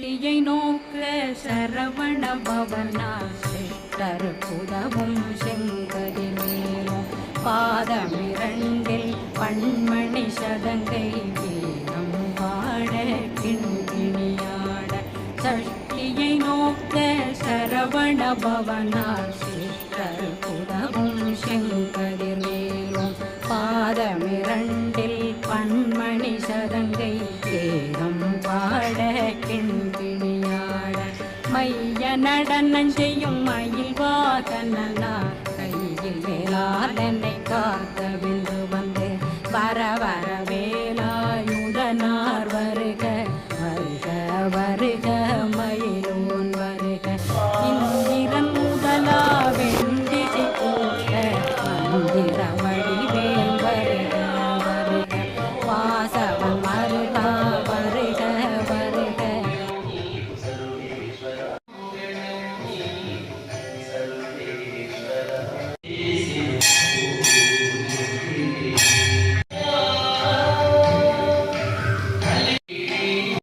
சஷ்டியை நோக்க சரவண பவனார் சிஷ்டர் புதவும் செங்கதிமேலும் பாதமிரண்டில் பண்மணி சதங்கை வீரம் பாட கிண்கிணியாட சஷ்டியை நோக்க சரவண பவனார் சிஷ்டர் புதவும் செங்கதிமேலும் பாதமிரண்டில் பண்மணி சதங்கை ஏகம் பாட கிண்கிணியாட மைய நடனம் செய்யும் மயில் வாகனனா கையில் வேளாளனை காக்க விந்து வந்து வர வர வேலாயுதனார் வருக வருக வருக